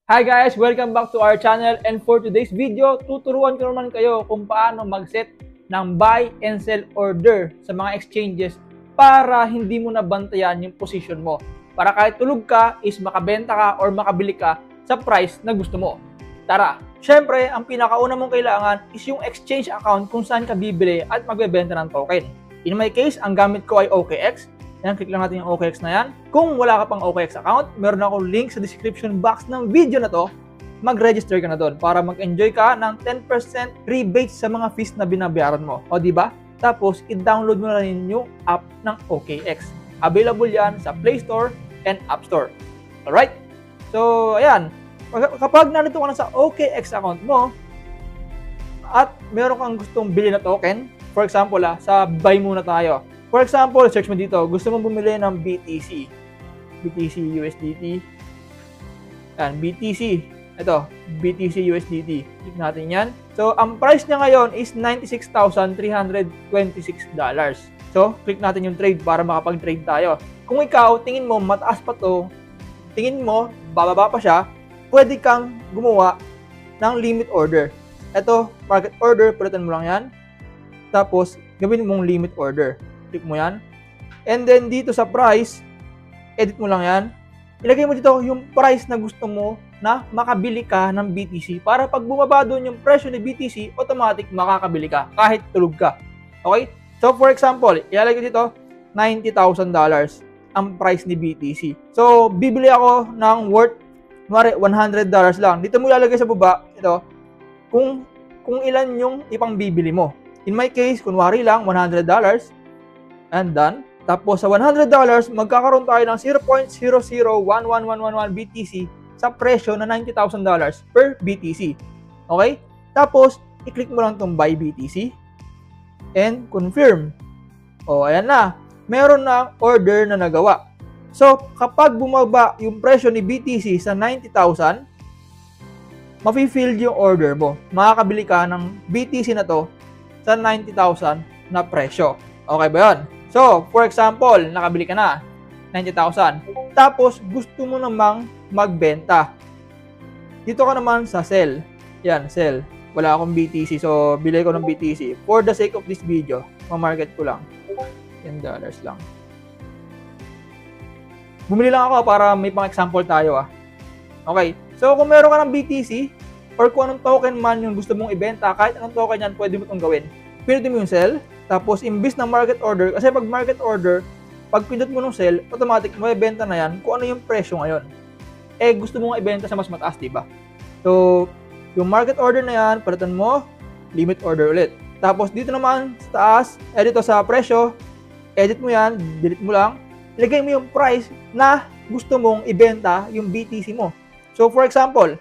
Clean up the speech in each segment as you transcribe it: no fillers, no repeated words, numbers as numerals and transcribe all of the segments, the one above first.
Hi guys! Welcome back to our channel, and for today's video, tuturuan ko naman kayo kung paano mag-set ng buy and sell order sa mga exchanges para hindi mo nabantayan yung position mo. Para kahit tulog ka is makabenta ka or makabili ka sa price na gusto mo. Tara! Syempre, ang pinakauna mong kailangan is yung exchange account kung saan ka bibili at magbebenta ng token. In my case, ang gamit ko ay OKX. Yan, click lang natin yung OKX na yan. Kung wala ka pang OKX account, meron akong link sa description box ng video na to. Mag-register ka na doon para mag-enjoy ka ng 10% rebate sa mga fees na binabayaran mo. O diba? Tapos, i-download mo na rin yung app ng OKX. Available yan sa Play Store and App Store. Alright? So, ayan. Kapag nandito ka na sa OKX account mo, at meron kang gustong bili na token, for example, sa buy muna tayo. For example, search mo dito, gusto mong bumili ng BTC. BTC USDT. Yan, BTC. Ito, BTC USDT. Click natin yan. So, ang price niya ngayon is $96,326. So, click natin yung trade para makapag-trade tayo. Kung ikaw, tingin mo mataas pa to, tingin mo bababa pa siya, pwede kang gumawa ng limit order. Ito, market order, palitan mo lang yan. Tapos, gawin mong limit order. Click mo yan. And then dito sa price, edit mo lang yan. Ilagay mo dito yung price na gusto mo na makabili ka ng BTC. Para pag bumaba doon yung presyo ni BTC, automatic makakabili ka kahit tulog ka. Okay? So for example, ilalagay ko dito $90,000 ang price ni BTC. So bibili ako ng worth $100 lang. Dito mo ilalagay sa baba, ito, kung ilan yung ipang bibili mo. In my case, kunwari lang $100. And done. Tapos sa $100, magkakaroon tayo ng 0.001111 BTC sa presyo na $90,000 per BTC. Okay? Tapos, i-click mo lang itong buy BTC and confirm. O, ayan na. Meron na order na nagawa. So, kapag bumaba yung presyo ni BTC sa 90,000, mafe-fill yung order mo. Makakabili ka ng BTC na to sa 90,000 na presyo. Okay ba yun? So, for example, nakabili ka na, 90,000. Tapos, gusto mo namang magbenta. Dito ka naman sa sell. Yan, sell. Wala akong BTC, so bili ko ng BTC. For the sake of this video, ma-market ko lang. $10 lang. Bumili lang ako para may pang-example tayo. Okay, so kung meron ka ng BTC, or kung anong token man yung gusto mong ibenta, kahit anong token yan, pwede mo itong gawin. Pinutin mo yung sell. Tapos, imbis na market order, kasi pag market order, pag pindot mo ng sell, automatic may benta na yan kung ano yung presyo ngayon. Eh, gusto mo nga ibenta sa mas mataas, diba? So, yung market order na yan, palitan mo, limit order ulit. Tapos, dito naman sa taas, dito sa presyo, edit mo yan, delete mo lang, ilagay mo yung price na gusto mong ibenta yung BTC mo. So, for example,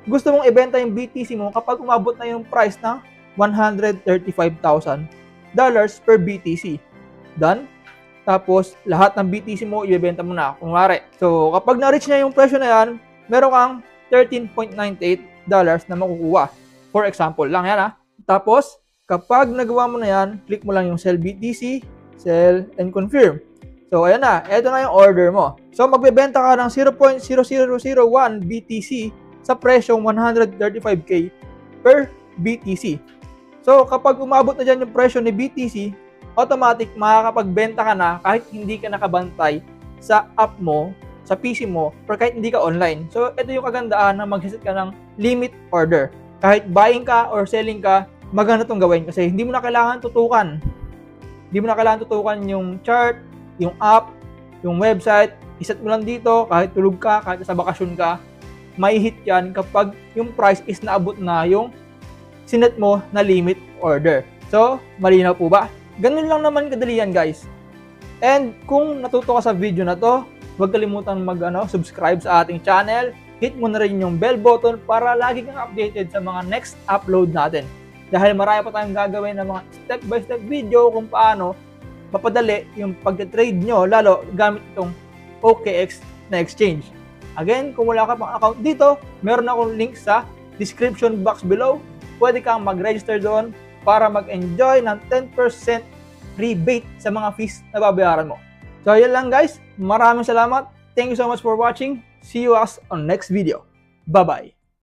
gusto mong ibenta yung BTC mo kapag umabot na yung price na $135,000 per BTC. Done. Tapos, lahat ng BTC mo, ibebenta mo na. Kunwari. So, kapag na-reach na yung presyo na yan, meron kang $13.98 na makukuha. For example lang yan Tapos, kapag nagawa mo na yan, click mo lang yung sell BTC, sell, and confirm. So, ayan na. Ito na yung order mo. So, magbebenta ka ng 0.0001 BTC sa presyong 135K per BTC. So, kapag umabot na dyan yung presyo ni BTC, automatic makakapagbenta ka na kahit hindi ka nakabantay sa app mo, sa PC mo, or kahit hindi ka online. So, ito yung kagandaan na mag-set ka ng limit order. Kahit buying ka or selling ka, maganda itong gawin kasi hindi mo na kailangan tutukan. Hindi mo na kailangan tutukan yung chart, yung app, yung website. Iset mo lang dito, kahit tulog ka, kahit sa bakasyon ka, may hit yan kapag yung price is naabot na yung sinet mo na limit order. So, malinaw po ba? Ganun lang naman kadali yan, guys. And kung natuto ka sa video na to, huwag kalimutan subscribe sa ating channel. Hit mo na rin yung bell button para lagi kang updated sa mga next upload natin. Dahil marami pa tayong gagawin ng mga step-by-step video kung paano mapadali yung pag-trade nyo, lalo gamit itong OKX na exchange. Again, kung wala ka pang account dito, meron akong link sa description box below. Pwede kang mag-register doon para mag-enjoy ng 10% rebate sa mga fees na babayaran mo. So, yun lang guys. Maraming salamat. Thank you so much for watching. See you on next video. Bye-bye!